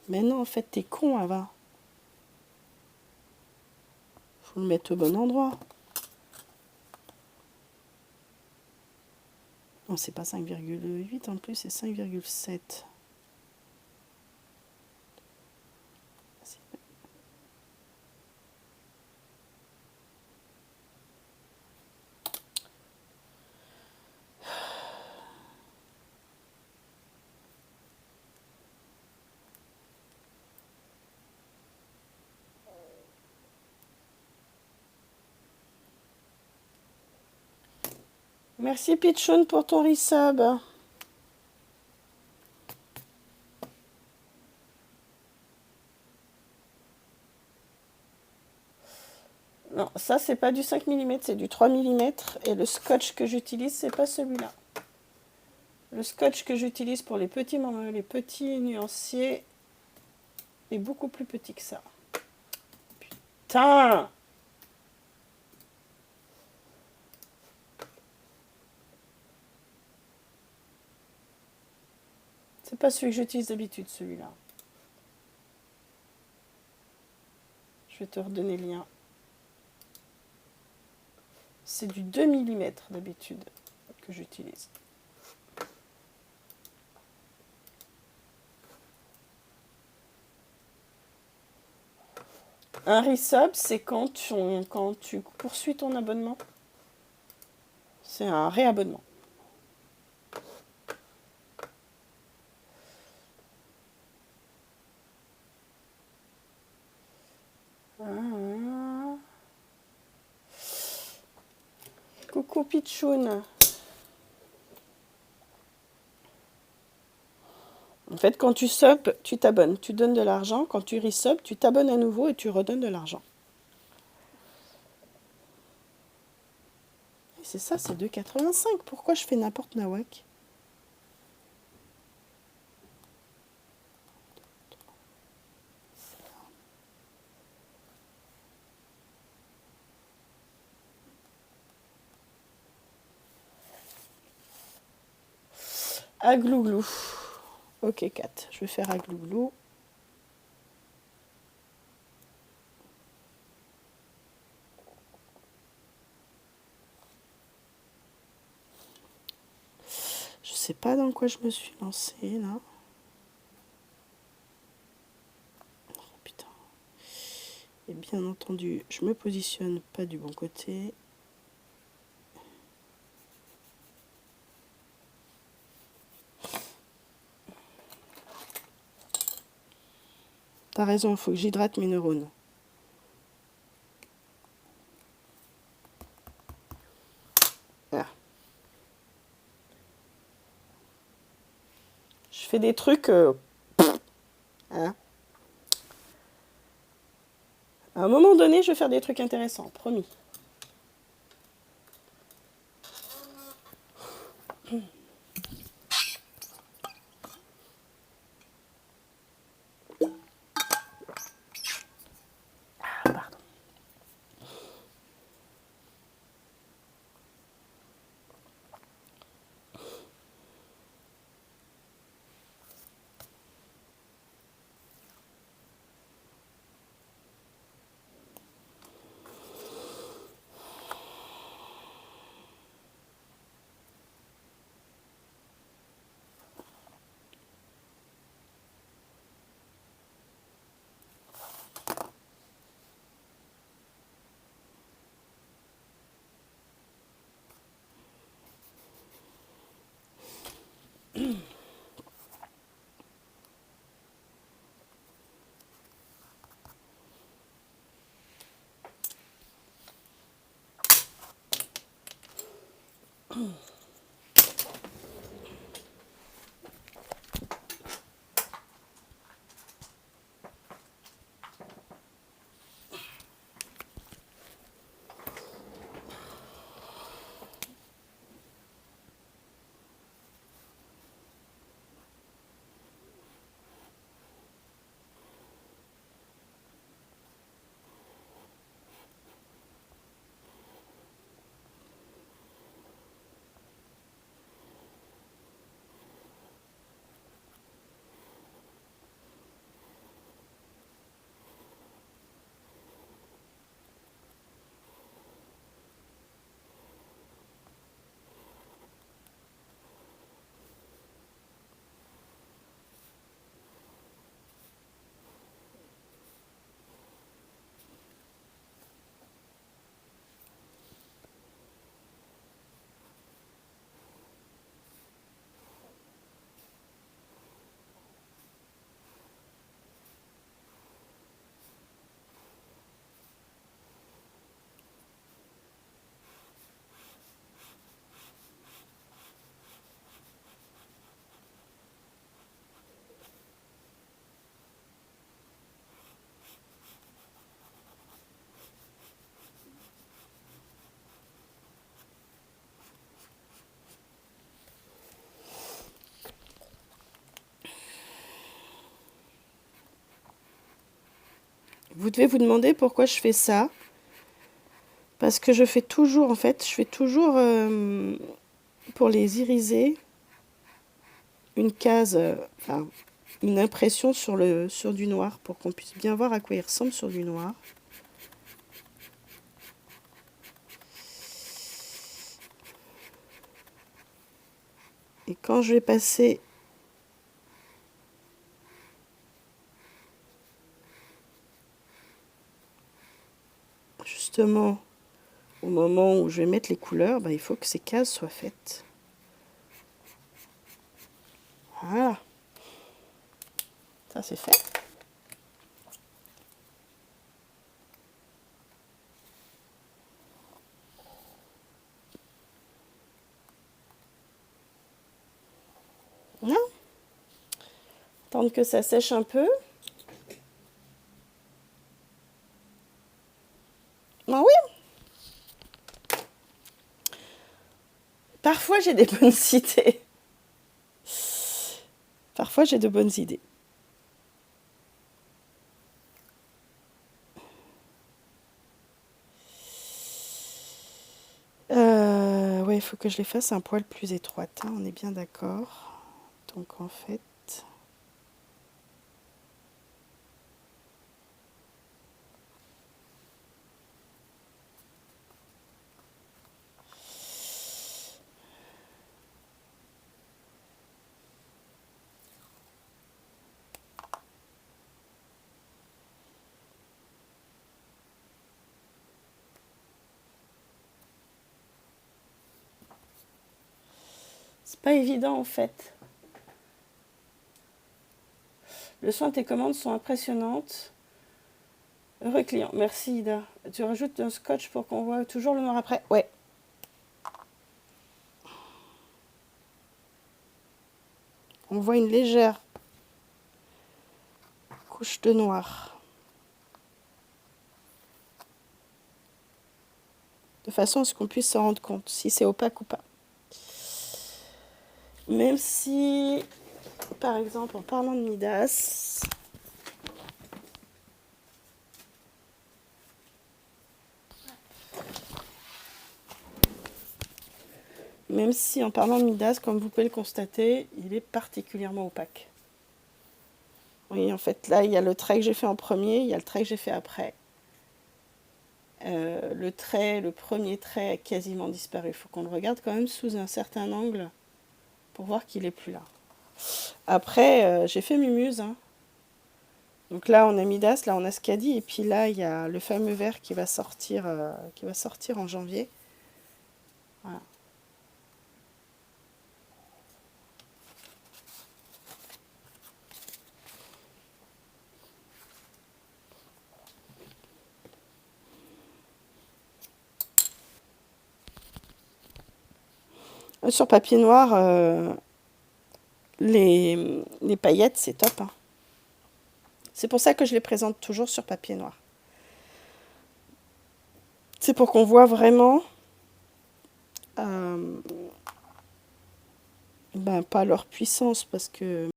Mais non, en fait, t'es con, Ava. Faut le mettre au bon endroit. Non, c'est pas 5,8 en plus, c'est 5,7. Merci Pitchoun pour ton resub. Non, ça c'est pas du 5 mm, c'est du 3 mm. Et le scotch que j'utilise, c'est pas celui-là. Le scotch que j'utilise pour les petits nuanciers est beaucoup plus petit que ça. Putain! C'est pas celui que j'utilise d'habitude, celui-là. Je vais te redonner le lien. C'est du 2 mm d'habitude que j'utilise. Un resub, c'est quand tu poursuis ton abonnement. C'est un réabonnement. Coucou Pitchoun. En fait, quand tu sub, tu t'abonnes, tu donnes de l'argent. Quand tu resub, tu t'abonnes à nouveau et tu redonnes de l'argent. Et c'est ça, c'est 2,85. Pourquoi je fais n'importe nawak? Aglouglou. Ok, 4. Je vais faire aglouglou. Je sais pas dans quoi je me suis lancée là. Oh putain. Et bien entendu, je me positionne pas du bon côté. T'as raison, il faut que j'hydrate mes neurones. Voilà. Je fais des trucs... hein. À un moment donné, je vais faire des trucs intéressants, promis. Ah, pardon. Vous devez vous demander pourquoi je fais ça. Parce que je fais toujours, en fait, pour les iriser, une case, enfin, une impression sur du noir pour qu'on puisse bien voir à quoi il ressemble sur du noir. Et quand je vais passer justement au moment où je vais mettre les couleurs, ben, il faut que ces cases soient faites. Voilà. Ça c'est fait. Non. Attendre que ça sèche un peu. Ah oui. Parfois j'ai des bonnes idées. Parfois j'ai de bonnes idées. Ouais, il faut que je les fasse un poil plus étroites, hein, on est bien d'accord. Donc en fait... C'est pas évident en fait. Le soin de tes commandes sont impressionnantes. Heureux client. Merci Ida. Tu rajoutes un scotch pour qu'on voit toujours le noir après? Ouais. On voit une légère couche de noir. De façon à ce qu'on puisse s'en rendre compte si c'est opaque ou pas. Même si, par exemple, en parlant de Midas, même si en parlant de Midas, comme vous pouvez le constater, il est particulièrement opaque. Oui, en fait, là, il y a le trait que j'ai fait en premier, il y a le trait que j'ai fait après. Le premier trait a quasiment disparu. Il faut qu'on le regarde quand même sous un certain angle pour voir qu'il est plus là. Après, j'ai fait Mumuse. Hein. Donc là, on a Midas, là, on a Skadi, et puis là, il y a le fameux vert qui va sortir en janvier. Voilà. Sur papier noir, les paillettes, c'est top. Hein. C'est pour ça que je les présente toujours sur papier noir. C'est pour qu'on voit vraiment pas leur puissance, parce que